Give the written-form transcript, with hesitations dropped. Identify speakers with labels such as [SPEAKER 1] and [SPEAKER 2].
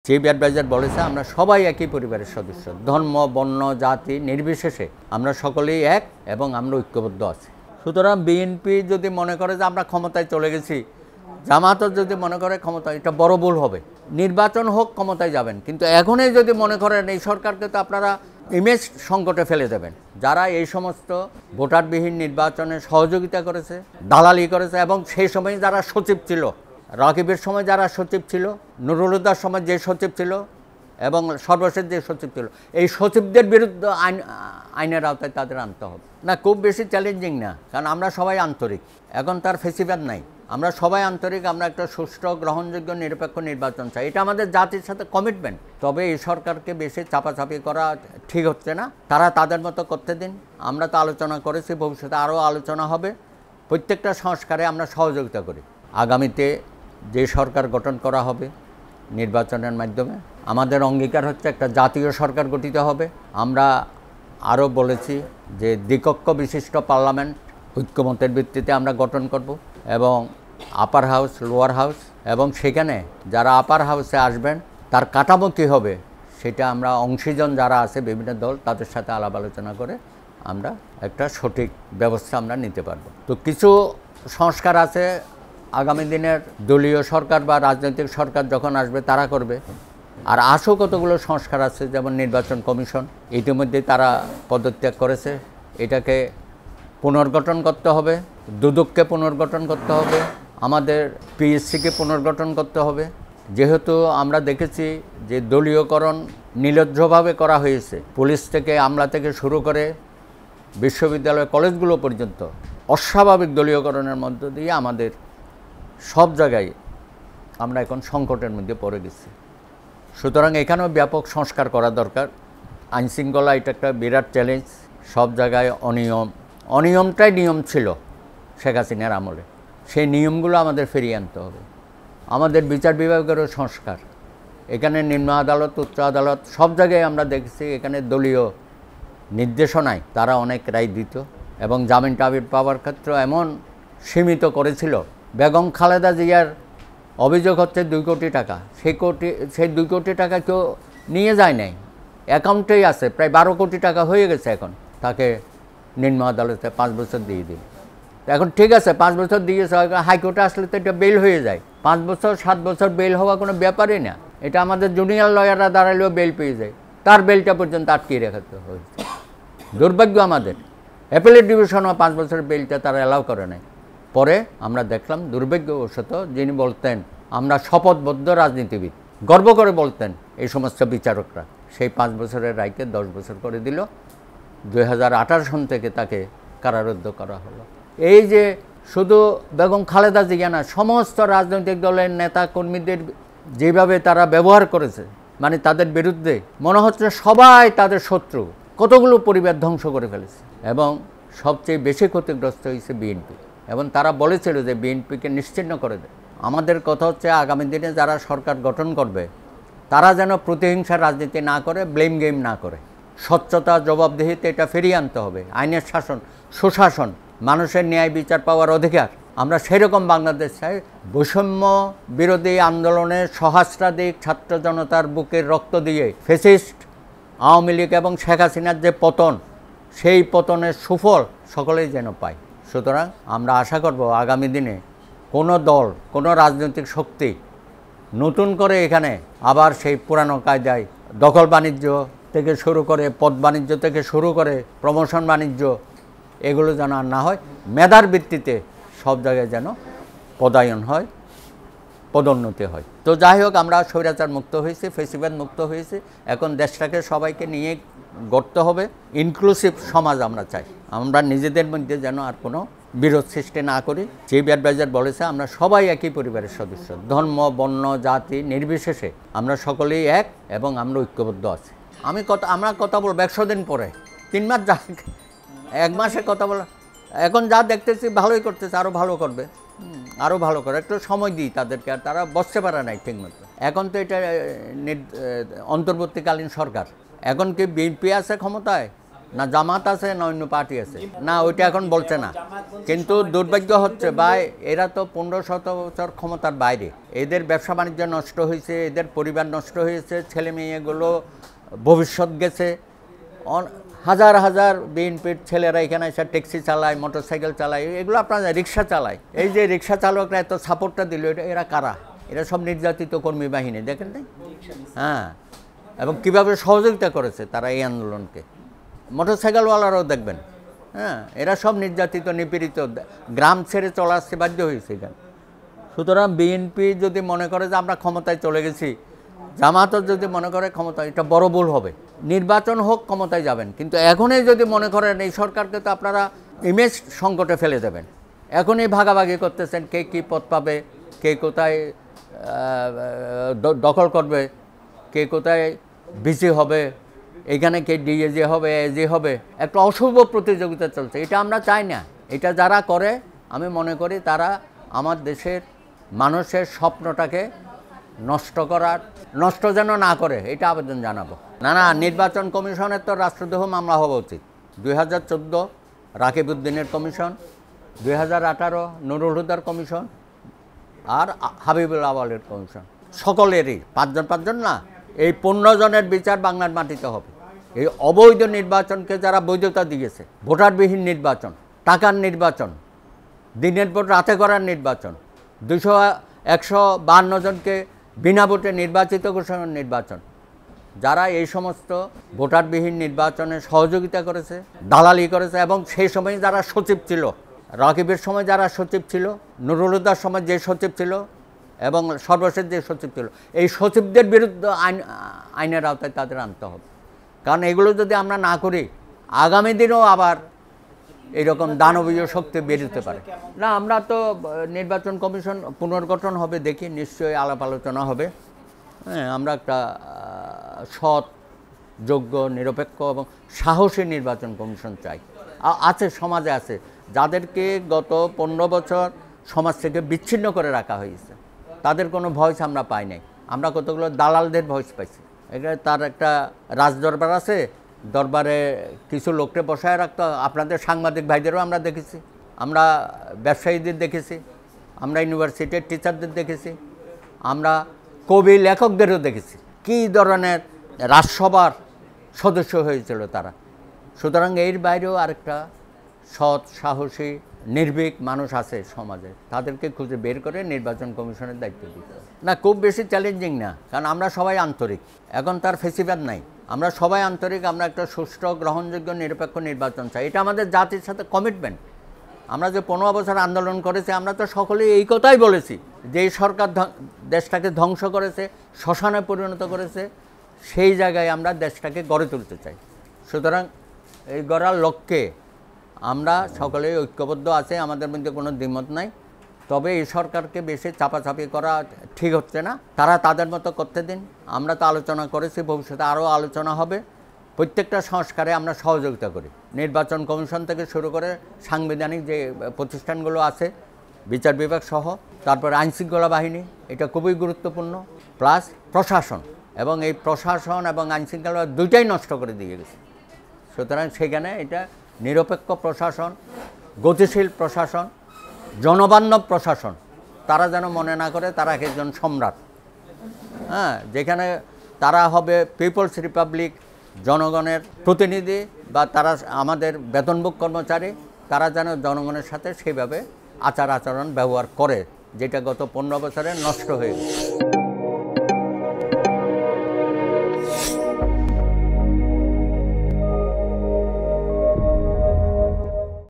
[SPEAKER 1] Chief adviser বলেছে আমরা সবাই একই পরিবারের সদস্য, ধর্ম বর্ণ জাতি নির্বিশেষে আমরা সকলেই এক এবং আমরা ঐক্যবদ্ধ আছি। সুতরাং বিএনপি যদি মনে করে যে আমরা ক্ষমতায় চলে গেছি, জামাতও যদি মনে করে ক্ষমতা, এটা বড় ভুল হবে। নির্বাচন হোক, ক্ষমতায় যাবেন, কিন্তু এখনই যদি মনে করেন এই সরকারকে তো আপনারা ইমেজ সংকটে ফেলে দেবেন। যারা এই সমস্ত ভোটারবিহীন নির্বাচনে সহযোগিতা করেছে, দালালি করেছে, এবং সেই সময় যারা সচিব ছিল, রাকিবের সময় যারা সচিব ছিল, নুরুল হুদার সময় যে সচিব ছিল এবং সর্বশেষ যে সচিব ছিল, এই সচিবদের বিরুদ্ধে আইনের আওতায় তাদের আনতে হবে। না, খুব বেশি চ্যালেঞ্জিং না, কারণ আমরা সবাই আন্তরিক, এখন তার ফেসিবাদ নাই, আমরা সবাই আন্তরিক, আমরা একটা সুষ্ঠু গ্রহণযোগ্য নিরপেক্ষ নির্বাচন চাই, এটা আমাদের জাতির সাথে কমিটমেন্ট। তবে এই সরকারকে বেশি চাপাচাপি করা ঠিক হচ্ছে না, তারা তাদের মতো করতে দিন। আমরা তো আলোচনা করেছি, ভবিষ্যতে আরও আলোচনা হবে, প্রত্যেকটা সংস্কারে আমরা সহযোগিতা করি। আগামীতে যে সরকার গঠন করা হবে নির্বাচনের মাধ্যমে, আমাদের অঙ্গীকার হচ্ছে একটা জাতীয় সরকার গঠিত হবে। আমরা আরও বলেছি যে দ্বিকক্ষ বিশিষ্ট পার্লামেন্ট ঐক্যমতের ভিত্তিতে আমরা গঠন করব, এবং আপার হাউস লোয়ার হাউস, এবং সেখানে যারা আপার হাউসে আসবেন তার কাঠামো কী হবে সেটা আমরা অংশীজন যারা আছে বিভিন্ন দল, তাদের সাথে আলাপ আলোচনা করে আমরা একটা সঠিক ব্যবস্থা আমরা নিতে পারব। তো কিছু সংস্কার আছে আগামী দিনের দলীয় সরকার বা রাজনৈতিক সরকার যখন আসবে তারা করবে, আর আশু কতগুলো সংস্কার আছে, যেমন নির্বাচন কমিশন ইতিমধ্যে তারা পদত্যাগ করেছে, এটাকে পুনর্গঠন করতে হবে, দুদককে পুনর্গঠন করতে হবে, আমাদের পিএসসিকে পুনর্গঠন করতে হবে। যেহেতু আমরা দেখেছি যে দলীয়করণ নির্লজ্জভাবে করা হয়েছে, পুলিশ থেকে আমলা থেকে শুরু করে বিশ্ববিদ্যালয় কলেজগুলো পর্যন্ত অস্বাভাবিক দলীয়করণের মধ্য দিয়ে আমাদের সব জায়গায় আমরা এখন সংকটের মধ্যে পড়ে গেছি। সুতরাং এখানেও ব্যাপক সংস্কার করা দরকার। আইনশৃঙ্খলা এটা একটা বিরাট চ্যালেঞ্জ, সব জায়গায় অনিয়মটাই নিয়ম ছিল শেখ হাসিনার আমলে, সেই নিয়মগুলো আমাদের ফিরিয়ে আনতে হবে। আমাদের বিচার বিভাগেরও সংস্কার, এখানে নিম্ন আদালত উচ্চ আদালত সব জায়গায় আমরা দেখেছি এখানে দলীয় নির্দেশনায় তারা অনেক রায় দিত, এবং জামিন টাবির পাওয়ার ক্ষেত্রে এমন সীমিত করেছিল। বেগম খালেদা জিয়ার অভিযোগ হচ্ছে 2 কোটি টাকা, সেই 2 কোটি টাকা কেউ নিয়ে যায় নাই, অ্যাকাউন্টেই আছে, প্রায় 12 কোটি টাকা হয়ে গেছে। এখন তাকে নিম্ন আদালতে 5 বছর দিয়ে দিল। এখন ঠিক আছে, 5 বছর দিয়েছে, হাইকোর্টে আসলে তো এটা বেল হয়ে যায়। 5 বছর 7 বছর বেল হওয়া কোনো ব্যাপারই না, এটা আমাদের জুনিয়র লয়াররা দাঁড়ালেও বেল পেয়ে যায়, তার বেলটা পর্যন্ত আটকিয়ে রাখতে হয়েছে। দুর্ভাগ্য আমাদের, অ্যাপেলেট ডিভিশনও 5 বছরের বেলটা তারা অ্যালাউ করে নাই। পরে আমরা দেখলাম দুর্ভাগ্যবশত যিনি বলতেন আমরা শপথবদ্ধ রাজনীতিবিদ, গর্ব করে বলতেন এই সমস্ত বিচারকরা, সেই 5 বছরের রায়কে 10 বছর করে দিল। 2018 সন থেকে তাকে কারারুদ্ধ করা হলো। এই যে শুধু বেগম খালেদা জিয়া না, সমস্ত রাজনৈতিক দলের নেতা কর্মীদের যেভাবে তারা ব্যবহার করেছে, মানে তাদের বিরুদ্ধে মনে হচ্ছে সবাই তাদের শত্রু, কতগুলো পরিবার ধ্বংস করে ফেলেছে, এবং সবচেয়ে বেশি ক্ষতিগ্রস্ত হয়েছে বিএনপি, এবং তারা বলেছিল যে বিএনপিকে নিশ্চিহ্ন করে দেয়। আমাদের কথা হচ্ছে আগামী দিনে যারা সরকার গঠন করবে তারা যেন প্রতিহিংসার রাজনীতি না করে, ব্লেম গেম না করে, স্বচ্ছতা জবাবদিহিতে এটা ফিরিয়ে আনতে হবে। আইনের শাসন, সুশাসন, মানুষের ন্যায় বিচার পাওয়ার অধিকার, আমরা সেরকম বাংলাদেশ চাই। বৈষম্য বিরোধী আন্দোলনের সহস্রাধিক ছাত্র জনতার বুকের রক্ত দিয়ে ফ্যাসিস্ট আওয়ামী লীগ এবং শেখ হাসিনার যে পতন, সেই পতনের সুফল সকলেই যেন পায়। সুতরাং আমরা আশা করব আগামী দিনে কোনো দল, কোনো রাজনৈতিক শক্তি নতুন করে এখানে আবার সেই পুরানো কায়দায় দখল বাণিজ্য থেকে শুরু করে, পদ বাণিজ্য থেকে শুরু করে প্রমোশন বাণিজ্য, এগুলো যেন আর না হয়। মেধার ভিত্তিতে সব জায়গায় যেন পদায়ন হয়, পদোন্নতি হয়। তো যাই হোক, আমরা স্বৈরাচার মুক্ত হয়েছি, ফেসিবাদ মুক্ত হয়েছি, এখন দেশটাকে সবাইকে নিয়ে গড়তে হবে, ইনক্লুসিভ সমাজ আমরা চাই। আমরা নিজেদের মধ্যে যেন আর কোনো বিরোধ সৃষ্টি না করি। চিফ অ্যাডভাইজার বলেছে আমরা সবাই একই পরিবারের সদস্য, ধর্ম বর্ণ জাতি নির্বিশেষে আমরা সকলেই এক এবং আমরা ঐক্যবদ্ধ আছি। আমরা কথা বলবো 100 দিন পরে, 3 মাস যাক, 1 মাসে কথা বলা, এখন যা দেখতেছি ভালোই করতেছে, আরও ভালো করবে, আরও ভালো করে, একটু সময় দিই তাদেরকে, আর তারা বসতে পারে নাই ঠিকমতো। এখন তো এটা অন্তর্বর্তীকালীন সরকার, এখন কি বিএনপি আছে ক্ষমতায় না জামাত আছে না অন্য পার্টি আছে, না ওইটা এখন বলছে না। কিন্তু দুর্ভাগ্য হচ্ছে ভাই, এরা তো 15-17 বছর ক্ষমতার বাইরে, এদের ব্যবসা বাণিজ্য নষ্ট হয়েছে, এদের পরিবার নষ্ট হয়েছে, ছেলে মেয়েগুলো ভবিষ্যৎ গেছে। হাজার হাজার বিএনপির ছেলেরা এখানে এসে ট্যাক্সি চালায়, মোটরসাইকেল চালায়, এগুলো আপনার রিক্সা চালায়। এই যে রিক্সা চালকরা এত সাপোর্টটা দিল, এরা কারা? এরা সব নির্যাতিত কর্মী বাহিনী, দেখেন নাই? হ্যাঁ, এবং কীভাবে সহযোগিতা করেছে তারা এই আন্দোলনকে। মোটরসাইকেলওয়ালারাও দেখবেন, হ্যাঁ, এরা সব নির্যাতিত নিপীড়িত, গ্রাম ছেড়ে চলে আসতে বাধ্য হয়েছে এখানে। সুতরাং বিএনপি যদি মনে করে যে আমরা ক্ষমতায় চলে গেছি, জামাতও যদি মনে করে ক্ষমতা, এটা বড় ভুল হবে। নির্বাচন হোক, ক্ষমতায় যাবেন, কিন্তু এখনই যদি মনে করেন এই সরকারকে তো আপনারা ইমেজ সংকটে ফেলে দেবেন। এখনই ভাগাভাগি করতেছেন, কে কী পদ পাবে, কে কোথায় দখল করবে, কে কোথায় বিসি হবে, এখানে কে ডিএজি হবে, এজি হবে, একটা অশুভ প্রতিযোগিতা চলছে। এটা আমরা চাই না। এটা যারা করে, আমি মনে করি তারা আমার দেশের মানুষের স্বপ্নটাকে নষ্ট যেন না করে, এটা আবেদন জানাবো। না, নির্বাচন কমিশনের তো রাষ্ট্রদ্রোহ মামলা হওয়া উচিত। 2014 রাকিবউদ্দিনের কমিশন, 2018 নুরুল হুদার কমিশন, আর হাবিবুল আওয়ালের কমিশন, সকলেরই 5 জন না, এই 15 জনের বিচার বাংলার মাটিতে হবে। এই অবৈধ নির্বাচনকে যারা বৈধতা দিয়েছে, ভোটারবিহীন নির্বাচন, টাকার নির্বাচন, দিনের পর রাতে করার নির্বাচন, 152 জনকে বিনা ভোটে নির্বাচিত ঘোষণার নির্বাচন, যারা এই সমস্ত ভোটারবিহীন নির্বাচনে সহযোগিতা করেছে, দালালি করেছে, এবং সেই সময় যারা সচিব ছিল, রাকিবের সময় যারা সচিব ছিল, নুরুল হুদার সময় যে সচিব ছিল, এবং সর্বশেষ যে সচিব ছিল, এই সচিবদের বিরুদ্ধে আইনের আওতায় তাদের আনতে হবে। কারণ এগুলো যদি আমরা না করি, আগামী দিনেও আবার এইরকম দানবীয় শক্তি বেরোতে পারে। না, আমরা তো নির্বাচন কমিশন পুনর্গঠন হবে, দেখি, নিশ্চয়ই আলাপ আলোচনা হবে। হ্যাঁ, আমরা একটা সৎ, যোগ্য, নিরপেক্ষ এবং সাহসী নির্বাচন কমিশন চাই। আছে, সমাজে আছে, যাদেরকে গত 15 বছর সমাজ থেকে বিচ্ছিন্ন করে রাখা হয়েছে, তাদের কোনো ভয়েস আমরা পাই নাই। আমরা কতগুলো দালালদের ভয়েস পাইছি। এটা তার একটা রাজদরবার আছে, দরবারে কিছু লোককে বসায় রাখতো। আপনাদের সাংবাদিক ভাইদেরও আমরা দেখেছি, আমরা ব্যবসায়ীদের দেখেছি, আমরা ইউনিভার্সিটির টিচারদের দেখেছি, আমরা কবি লেখকদেরও দেখেছি কী ধরনের রাজসভার সদস্য হয়েছিল তারা। সুতরাং এর বাইরেও আরেকটা সৎ, সাহসী, নির্ভীক মানুষ আছে সমাজে, তাদেরকে খুঁজে বের করে নির্বাচন কমিশনের দায়িত্ব দিতে হবে। না, খুব বেশি চ্যালেঞ্জিং না, কারণ আমরা সবাই আন্তরিক, এখন তার ফেসিবাদ নাই, আমরা সবাই আন্তরিক। আমরা একটা সুষ্ঠু, গ্রহণযোগ্য, নিরপেক্ষ নির্বাচন চাই। এটা আমাদের জাতির সাথে কমিটমেন্ট। আমরা যে 15 বছর আন্দোলন করেছি, আমরা তো সকলেই এই কথাই বলেছি যে এই সরকার দেশটাকে ধ্বংস করেছে, শ্মশানে পরিণত করেছে, সেই জায়গায় আমরা দেশটাকে গড়ে তুলতে চাই। সুতরাং এই গড়ার লক্ষ্যে আমরা সকলেই ঐক্যবদ্ধ আছে, আমাদের মধ্যে কোনো দ্বিমত নাই। তবে এই সরকারকে বেশি চাপাচাপি করা ঠিক হচ্ছে না, তারা তাদের মতো করতে দিন। আমরা তো আলোচনা করেছি, ভবিষ্যতে আরও আলোচনা হবে। প্রত্যেকটা সংস্কারে আমরা সহযোগিতা করি, নির্বাচন কমিশন থেকে শুরু করে সাংবিধানিক যে প্রতিষ্ঠানগুলো আছে, বিচার বিভাগ সহ, তারপরে আইনশৃঙ্খলা বাহিনী, এটা খুবই গুরুত্বপূর্ণ, প্লাস প্রশাসন। এবং এই প্রশাসন এবং আইনশৃঙ্খলা দুইটাই নষ্ট করে দিয়ে গেছে। সুতরাং সেখানে এটা নিরপেক্ষ প্রশাসন, গতিশীল প্রশাসন, জনবান্ধব প্রশাসন, তারা যেন মনে না করে তারা একজন সম্রাট। হ্যাঁ, যেখানে তারা হবে পিপলস রিপাবলিক, জনগণের প্রতিনিধি, বা তারা আমাদের বেতনভোগ কর্মচারী, তারা যেন জনগণের সাথে সেইভাবে আচার আচরণ ব্যবহার করে, যেটা গত 15 বছরে নষ্ট হয়ে গেছে।